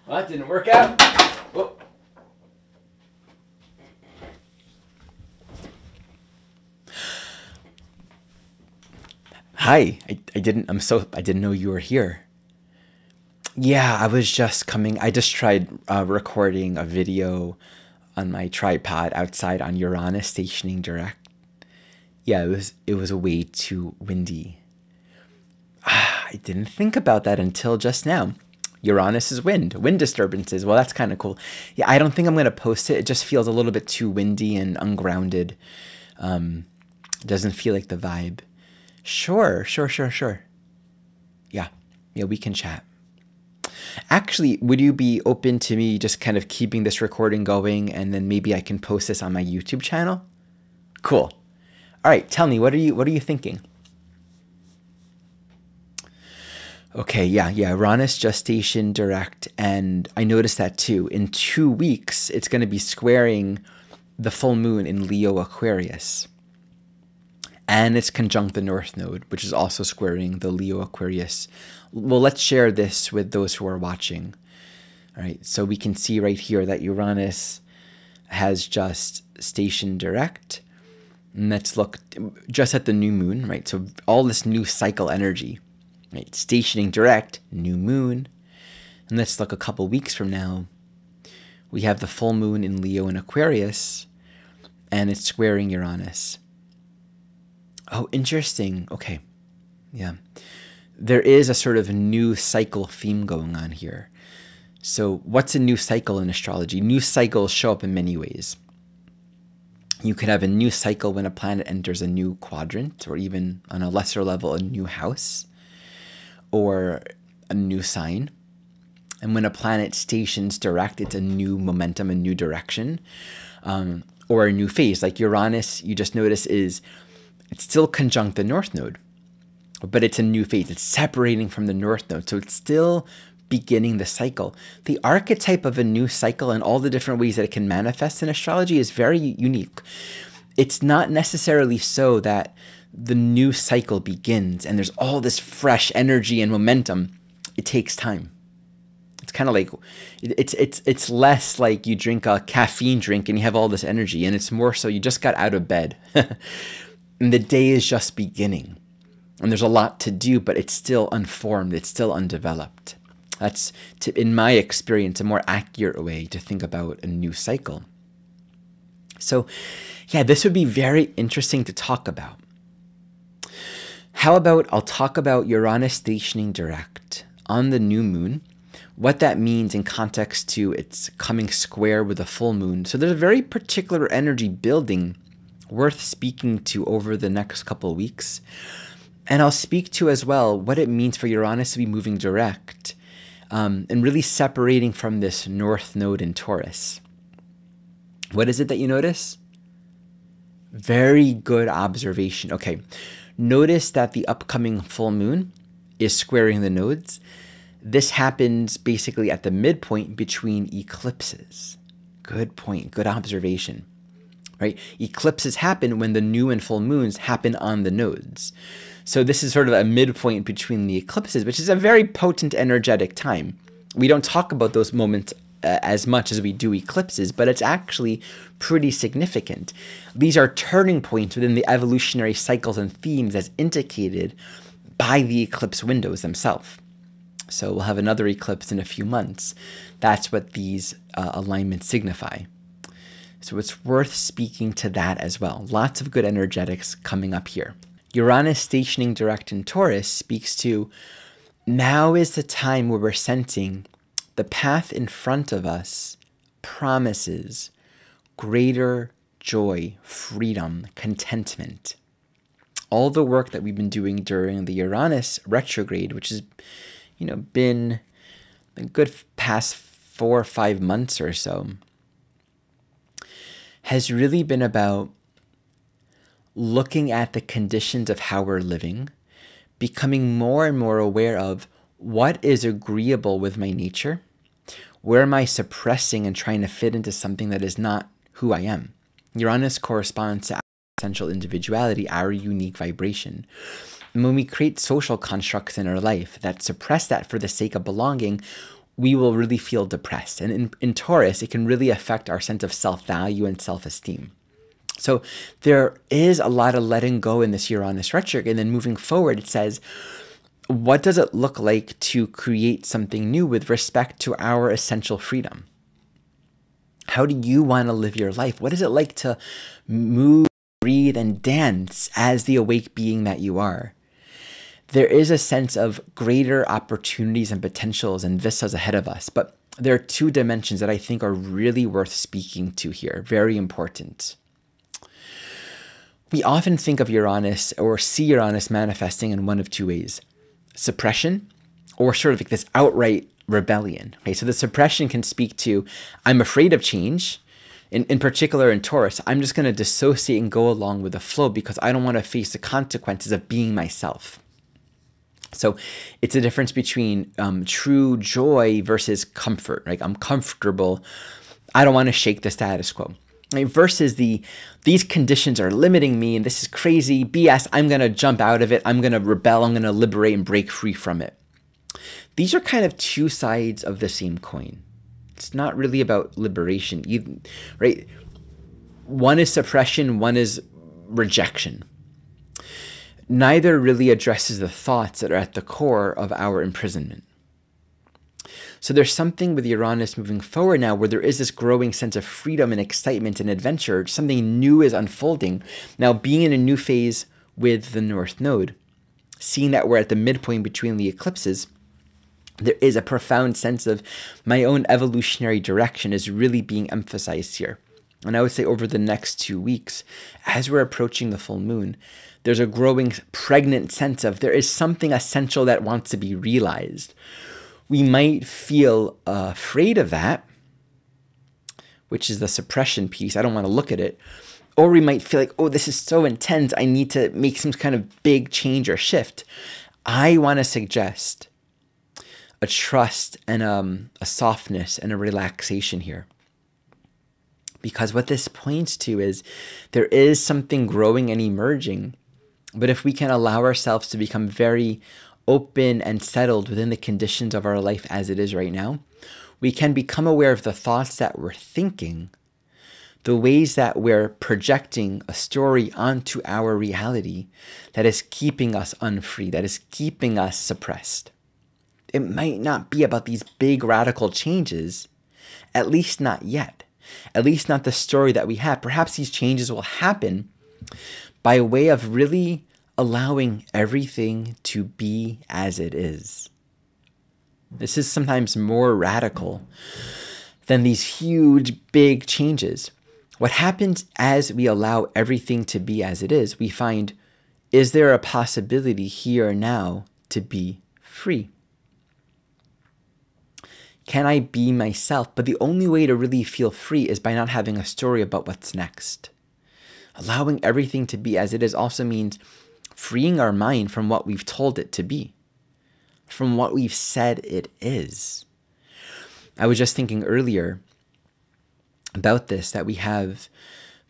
Well, that didn't work out. Whoa. Hi, I didn't know you were here. Yeah, I was just coming. I just tried recording a video on my tripod outside on Uranus stationing direct. Yeah, it was way too windy. I didn't think about that until just now. Uranus is wind disturbances. Well, that's kind of cool. Yeah, I don't think I'm going to post it. It just feels a little bit too windy and ungrounded. Doesn't feel like the vibe. Sure. Yeah, we can chat. Actually, would you be open to me just kind of keeping this recording going and then maybe I can post this on my YouTube channel? Cool. All right, tell me, what are you thinking? Okay, yeah, Uranus gestation direct, and I noticed that too. In 2 weeks, it's going to be squaring the full moon in Leo Aquarius. And it's conjunct the North Node, which is also squaring the Leo Aquarius. Well, let's share this with those who are watching. All right, so we can see right here that Uranus has just stationed direct. And let's look just at the new moon, right? So all this new cycle energy, right? Stationing direct, new moon. And let's look a couple weeks from now. We have the full moon in Leo and Aquarius, and it's squaring Uranus. Oh, interesting. Okay. Yeah. There is a sort of new cycle theme going on here. So what's a new cycle in astrology? New cycles show up in many ways. You could have a new cycle when a planet enters a new quadrant, or even on a lesser level, a new house, or a new sign. And when a planet stations direct, it's a new momentum, a new direction, or a new phase. Like Uranus, you just notice it's still conjunct the North Node, but it's a new phase. It's separating from the North Node, so it's still beginning the cycle. The archetype of a new cycle and all the different ways that it can manifest in astrology is very unique. It's not necessarily so that the new cycle begins and there's all this fresh energy and momentum. It takes time. It's kind of like, it's less like you drink a caffeine drink and you have all this energy, and it's more so you just got out of bed. And the day is just beginning. And there's a lot to do, but it's still unformed. It's still undeveloped. That's, in my experience, a more accurate way to think about a new cycle. So, yeah, this would be very interesting to talk about. How about I'll talk about Uranus stationing direct on the new moon, what that means in context to it's coming square with a full moon. So there's a very particular energy building worth speaking to over the next couple of weeks. And I'll speak to as well what it means for Uranus to be moving direct and really separating from this North Node in Taurus. What is it that you notice? Very good observation. Okay, notice that the upcoming full moon is squaring the nodes. This happens basically at the midpoint between eclipses. Good point, good observation. Right? Eclipses happen when the new and full moons happen on the nodes. So this is sort of a midpoint between the eclipses, which is a very potent energetic time. We don't talk about those moments as much as we do eclipses, but it's actually pretty significant. These are turning points within the evolutionary cycles and themes as indicated by the eclipse windows themselves. So we'll have another eclipse in a few months. That's what these alignments signify. So it's worth speaking to that as well. Lots of good energetics coming up here. Uranus stationing direct in Taurus speaks to now is the time where we're sensing the path in front of us promises greater joy, freedom, contentment. All the work that we've been doing during the Uranus retrograde, which has, been a good past 4 or 5 months or so, has really been about looking at the conditions of how we're living, becoming more and more aware of what is agreeable with my nature, where am I suppressing and trying to fit into something that is not who I am. Uranus corresponds to our essential individuality, our unique vibration. And when we create social constructs in our life that suppress that for the sake of belonging, we will really feel depressed. And in Taurus, it can really affect our sense of self-value and self-esteem. So there is a lot of letting go in this Uranus retrograde. And then moving forward, it says, what does it look like to create something new with respect to our essential freedom? How do you want to live your life? What is it like to move, breathe, and dance as the awake being that you are? There is a sense of greater opportunities and potentials and vistas ahead of us. But there are two dimensions that I think are really worth speaking to here. Very important. We often think of Uranus or see Uranus manifesting in one of two ways: suppression, or sort of like this outright rebellion. Okay, so the suppression can speak to, I'm afraid of change. In particular in Taurus, I'm just going to dissociate and go along with the flow because I don't want to face the consequences of being myself. So it's a difference between true joy versus comfort. Right? I'm comfortable. I don't want to shake the status quo. Right? Versus these conditions are limiting me and this is crazy BS. I'm going to jump out of it. I'm going to rebel. I'm going to liberate and break free from it. These are kind of two sides of the same coin. It's not really about liberation, even, right? One is suppression, one is rejection. Neither really addresses the thoughts that are at the core of our imprisonment. So there's something with Uranus moving forward now where there is this growing sense of freedom and excitement and adventure. Something new is unfolding. Now, being in a new phase with the North Node, seeing that we're at the midpoint between the eclipses, there is a profound sense of my own evolutionary direction is really being emphasized here. And I would say over the next 2 weeks, as we're approaching the full moon, there's a growing pregnant sense of there is something essential that wants to be realized. We might feel afraid of that, which is the suppression piece. I don't want to look at it. Or we might feel like, oh, this is so intense. I need to make some kind of big change or shift. I want to suggest a trust and a softness and a relaxation here. Because what this points to is there is something growing and emerging. But if we can allow ourselves to become very open and settled within the conditions of our life as it is right now, we can become aware of the thoughts that we're thinking, the ways that we're projecting a story onto our reality that is keeping us unfree, that is keeping us suppressed. It might not be about these big radical changes, at least not yet. At least not the story that we have. Perhaps these changes will happen by way of really allowing everything to be as it is. This is sometimes more radical than these huge, big changes. What happens as we allow everything to be as it is, we find, is there a possibility here now to be free? Can I be myself? But the only way to really feel free is by not having a story about what's next. Allowing everything to be as it is also means freeing our mind from what we've told it to be, from what we've said it is. I was just thinking earlier about this, that we have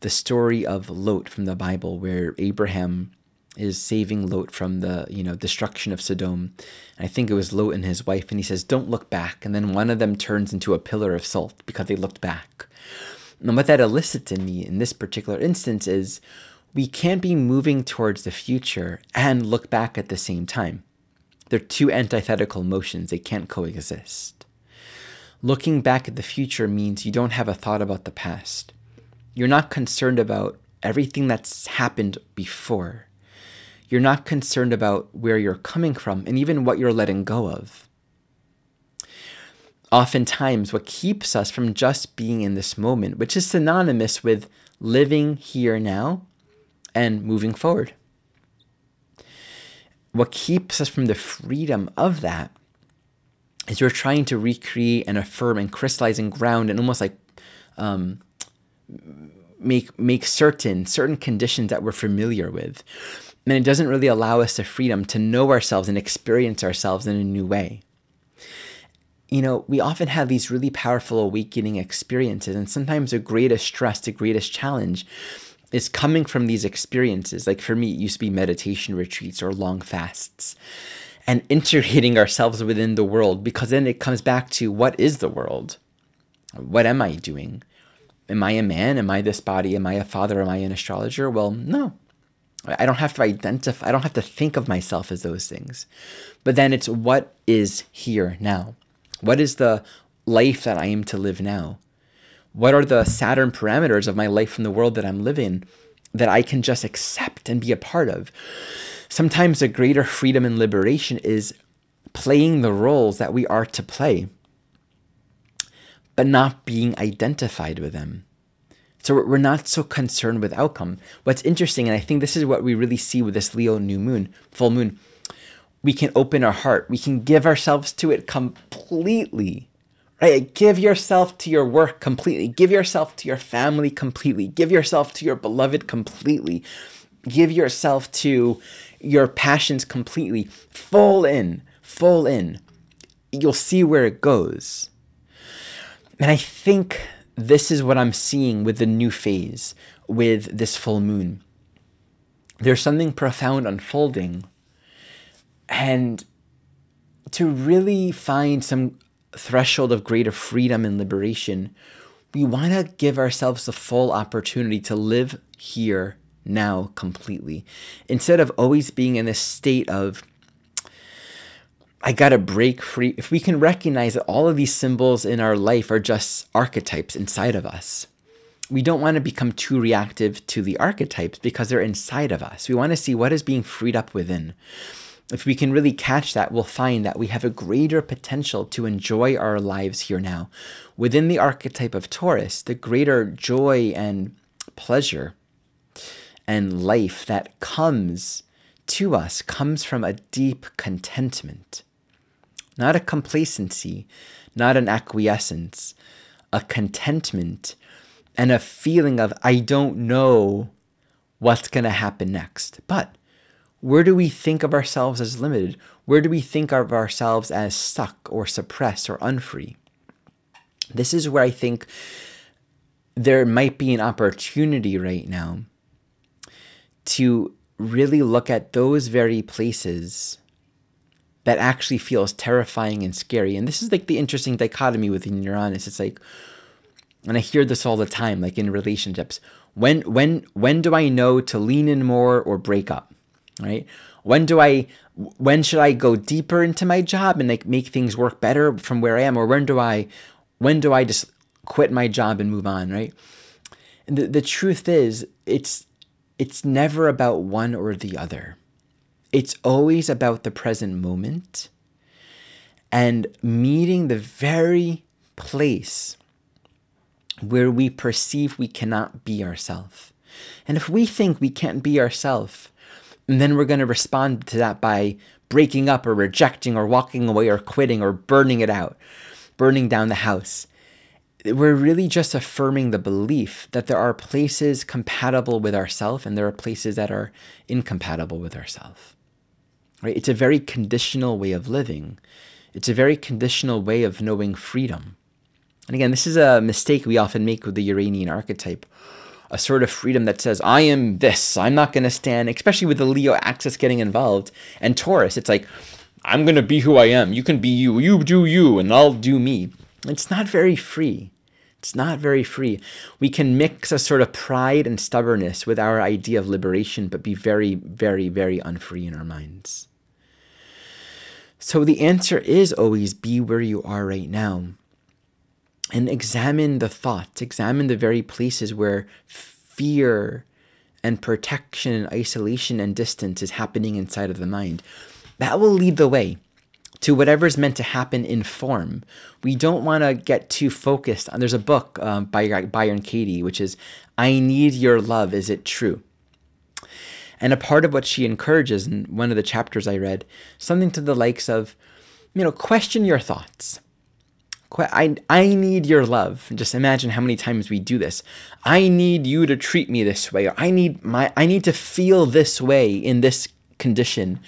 the story of Lot from the Bible, where Abraham is saving Lot from the destruction of Sodom. And I think it was Lot and his wife, and he says, don't look back. And then one of them turns into a pillar of salt because they looked back. And what that elicits in me in this particular instance is we can't be moving towards the future and look back at the same time. They're two antithetical motions. They can't coexist. Looking back at the future means you don't have a thought about the past. You're not concerned about everything that's happened before. You're not concerned about where you're coming from and even what you're letting go of. Oftentimes, what keeps us from just being in this moment, which is synonymous with living here now and moving forward. What keeps us from the freedom of that is we're trying to recreate and affirm and crystallize and ground and almost like make certain conditions that we're familiar with. And it doesn't really allow us the freedom to know ourselves and experience ourselves in a new way. You know, we often have these really powerful awakening experiences, and sometimes the greatest stress, the greatest challenge is coming from these experiences. Like for me, it used to be meditation retreats or long fasts. and integrating ourselves within the world, because then it comes back to, what is the world? What am I doing? Am I a man? Am I this body? Am I a father? Am I an astrologer? Well, no. I don't have to identify, I don't have to think of myself as those things. But then it's, what is here now? What is the life that I am to live now? What are the Saturn parameters of my life in the world that I'm living that I can just accept and be a part of? Sometimes a greater freedom and liberation is playing the roles that we are to play, but not being identified with them. So we're not so concerned with outcome. What's interesting, and I think this is what we really see with this Leo new moon, full moon, we can open our heart. We can give ourselves to it completely, right? Give yourself to your work completely. Give yourself to your family completely. Give yourself to your beloved completely. Give yourself to your passions completely. Full in, full in. You'll see where it goes. And I think this is what I'm seeing with the new phase, with this full moon. There's something profound unfolding. And to really find some threshold of greater freedom and liberation, we want to give ourselves the full opportunity to live here now completely. Instead of always being in this state of, I gotta break free. If we can recognize that all of these symbols in our life are just archetypes inside of us, we don't want to become too reactive to the archetypes because they're inside of us. We want to see what is being freed up within. If we can really catch that, we'll find that we have a greater potential to enjoy our lives here now. Within the archetype of Taurus, the greater joy and pleasure and life that comes to us comes from a deep contentment. Not a complacency, not an acquiescence, a contentment and a feeling of, I don't know what's going to happen next. But where do we think of ourselves as limited? Where do we think of ourselves as stuck or suppressed or unfree? This is where I think there might be an opportunity right now to really look at those very places that actually feels terrifying and scary. And this is like the interesting dichotomy within Uranus. It's like, and I hear this all the time, like in relationships, when do I know to lean in more or break up, right? When should I go deeper into my job and like make things work better from where I am? Or when do I just quit my job and move on, right? And the truth is, it's never about one or the other. It's always about the present moment and meeting the very place where we perceive we cannot be ourselves. And if we think we can't be ourselves, and then we're going to respond to that by breaking up or rejecting or walking away or quitting or burning it out, burning down the house, we're really just affirming the belief that there are places compatible with ourselves and there are places that are incompatible with ourselves. Right? It's a very conditional way of living. It's a very conditional way of knowing freedom. And again, this is a mistake we often make with the Uranian archetype. A sort of freedom that says, I am this, I'm not going to stand, especially with the Leo axis getting involved. And Taurus, it's like, I'm going to be who I am. You can be you. You do you, and I'll do me. It's not very free. It's not very free. We can mix a sort of pride and stubbornness with our idea of liberation, but be very, very, very unfree in our minds. So the answer is always be where you are right now. And examine the thoughts, examine the very places where fear and protection and isolation and distance is happening inside of the mind. That will lead the way to whatever's meant to happen in form. We don't want to get too focused on, there's a book by Byron Katie, which is, I Need Your Love, Is It True? And a part of what she encourages in one of the chapters I read, something to the likes of, question your thoughts. I need your love. Just imagine how many times we do this. I need you to treat me this way. Or I need to feel this way in this condition.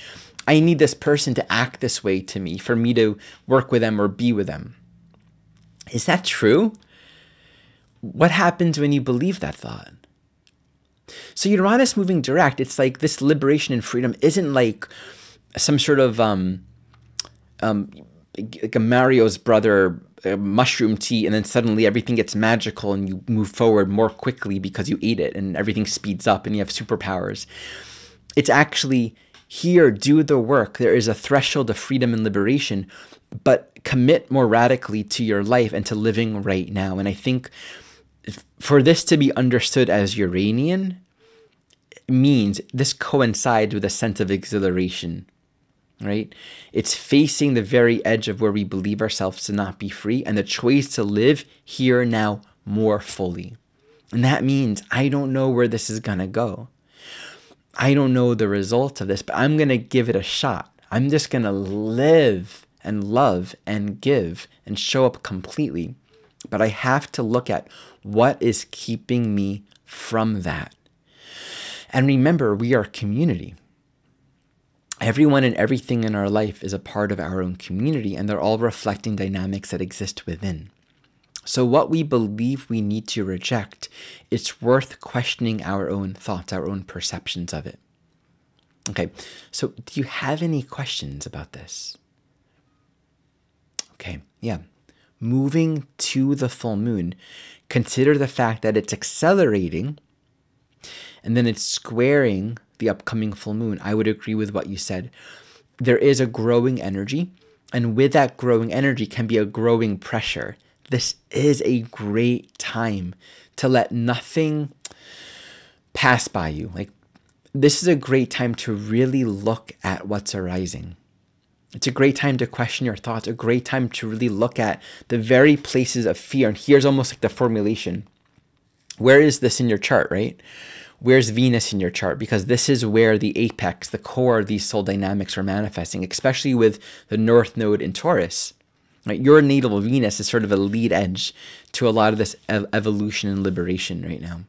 I need this person to act this way to me for me to work with them or be with them. Is that true? What happens when you believe that thought? So Uranus moving direct, it's like this liberation and freedom isn't like some sort of like a Mario's brother mushroom tea, and then suddenly everything gets magical and you move forward more quickly because you ate it and everything speeds up and you have superpowers. It's actually here, do the work. There is a threshold of freedom and liberation, but commit more radically to your life and to living right now. And I think for this to be understood as Uranian means this coincides with a sense of exhilaration, right? It's facing the very edge of where we believe ourselves to not be free and the choice to live here now more fully. And that means I don't know where this is going to go. I don't know the result of this, but I'm going to give it a shot. I'm just going to live and love and give and show up completely. But I have to look at what is keeping me from that. And remember, we are community. Everyone and everything in our life is a part of our own community, and they're all reflecting dynamics that exist within. So what we believe we need to reject, it's worth questioning our own thoughts, our own perceptions of it. Okay, so do you have any questions about this? Okay, yeah. Moving to the full moon, consider the fact that it's accelerating and then it's squaring the upcoming full moon. I would agree with what you said. There is a growing energy, and with that growing energy can be a growing pressure. This is a great time to let nothing pass by you. Like, this is a great time to really look at what's arising. It's a great time to question your thoughts, a great time to really look at the very places of fear. And here's almost like the formulation. Where is this in your chart, right? Where's Venus in your chart? Because this is where the apex, the core of these soul dynamics are manifesting, especially with the North Node in Taurus. Right? Your natal Venus is sort of a lead edge to a lot of this evolution and liberation right now.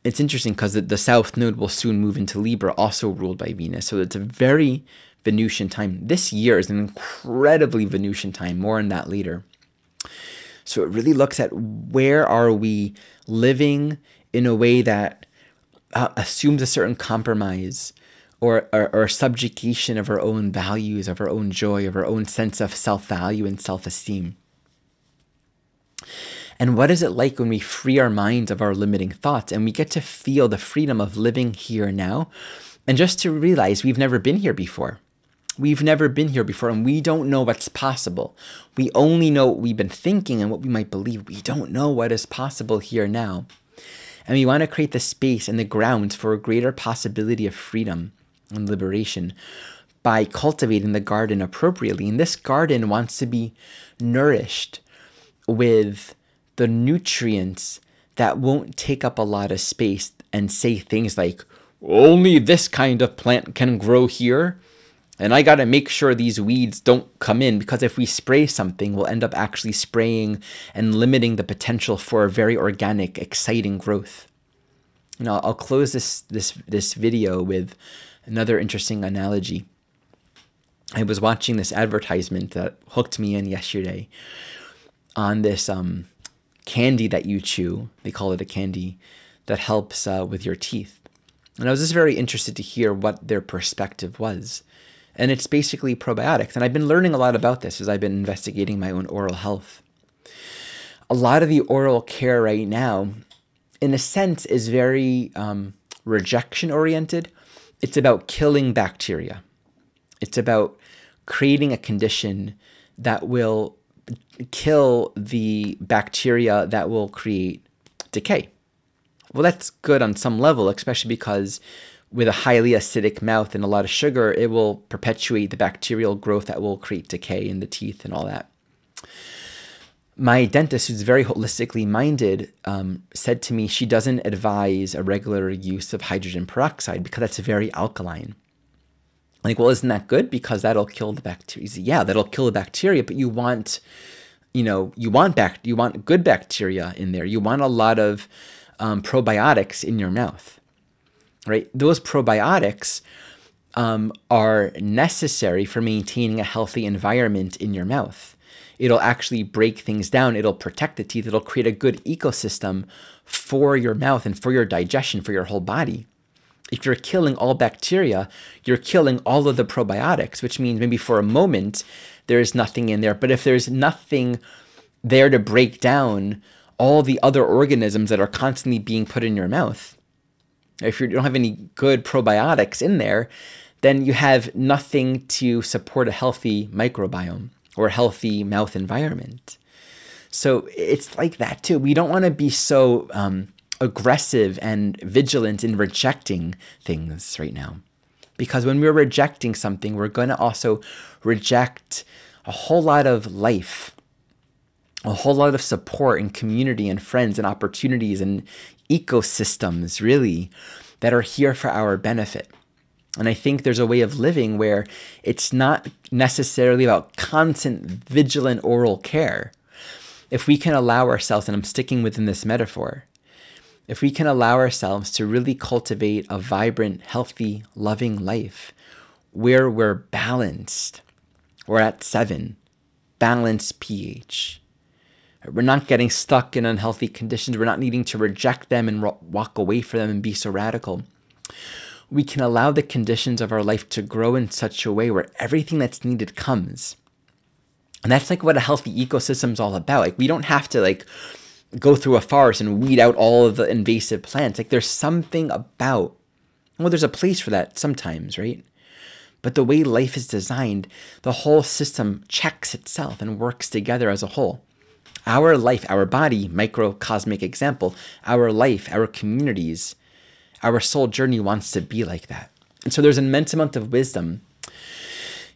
It's interesting because the South Node will soon move into Libra, also ruled by Venus. So it's a very Venusian time. This year is an incredibly Venusian time. More on that later. So it really looks at where are we living in a way that assumes a certain compromise or subjugation of our own values, of our own joy, of our own sense of self-value and self-esteem. And what is it like when we free our minds of our limiting thoughts and we get to feel the freedom of living here now, and just to realize we've never been here before. We've never been here before, and we don't know what's possible. We only know what we've been thinking and what we might believe. We don't know what is possible here now. And we want to create the space and the grounds for a greater possibility of freedom and liberation by cultivating the garden appropriately. And this garden wants to be nourished with the nutrients that won't take up a lot of space and say things like, only this kind of plant can grow here, and I got to make sure these weeds don't come in, because if we spray something, we'll end up actually spraying and limiting the potential for a very organic, exciting growth. You know, I'll close this video with another interesting analogy. I was watching this advertisement that hooked me in yesterday on this candy that you chew. They call it a candy that helps with your teeth. And I was just very interested to hear what their perspective was. And it's basically probiotics. And I've been learning a lot about this as I've been investigating my own oral health. A lot of the oral care right now, in a sense, is very rejection-oriented. It's about killing bacteria. It's about creating a condition that will kill the bacteria that will create decay. Well, that's good on some level, especially because with a highly acidic mouth and a lot of sugar, it will perpetuate the bacterial growth that will create decay in the teeth and all that. My dentist, who's very holistically minded, said to me she doesn't advise a regular use of hydrogen peroxide because that's very alkaline. Like, well, isn't that good? Because that'll kill the bacteria. Yeah, that'll kill the bacteria, but you want, you want good bacteria in there. You want a lot of probiotics in your mouth, right? Those probiotics are necessary for maintaining a healthy environment in your mouth. It'll actually break things down. It'll protect the teeth. It'll create a good ecosystem for your mouth and for your digestion, for your whole body. If you're killing all bacteria, you're killing all of the probiotics, which means maybe for a moment there's nothing in there. But if there's nothing there to break down all the other organisms that are constantly being put in your mouth, if you don't have any good probiotics in there, then you have nothing to support a healthy microbiome or a healthy mouth environment. So it's like that too. We don't want to be so aggressive and vigilant in rejecting things right now. Because when we're rejecting something, we're going to also reject a whole lot of life, a whole lot of support and community and friends and opportunities and ecosystems, really, that are here for our benefit. And I think there's a way of living where it's not necessarily about constant vigilant oral care. If we can allow ourselves, and I'm sticking within this metaphor, if we can allow ourselves to really cultivate a vibrant, healthy, loving life where we're balanced, we're at 7, balanced pH. We're not getting stuck in unhealthy conditions. We're not needing to reject them and walk away from them and be so radical. We can allow the conditions of our life to grow in such a way where everything that's needed comes. And that's like what a healthy ecosystem is all about. Like, we don't have to like go through a forest and weed out all of the invasive plants. Like, there's something about, well, there's a place for that sometimes, right? But the way life is designed, the whole system checks itself and works together as a whole. Our life, our body, microcosmic example, our life, our communities, our soul journey wants to be like that. And so there's an immense amount of wisdom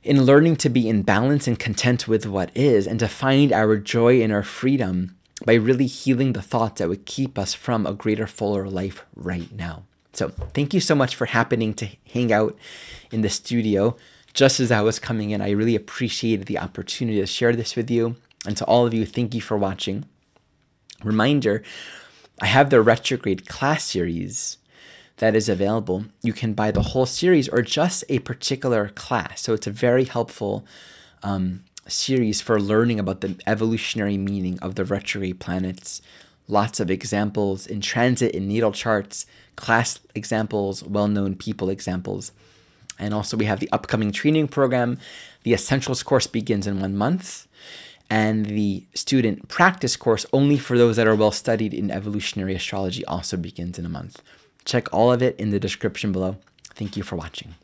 in learning to be in balance and content with what is, and to find our joy and our freedom by really healing the thoughts that would keep us from a greater, fuller life right now. So thank you so much for happening to hang out in the studio just as I was coming in. I really appreciated the opportunity to share this with you. And to all of you, thank you for watching. Reminder, I have the retrograde class series that is available. You can buy the whole series or just a particular class. So it's a very helpful series for learning about the evolutionary meaning of the retrograde planets. Lots of examples in transit, in natal charts, class examples, well-known people examples. And also we have the upcoming training program. The Essentials course begins in 1 month. And the student practice course, only for those that are well studied in evolutionary astrology, also begins in a month. Check all of it in the description below. Thank you for watching.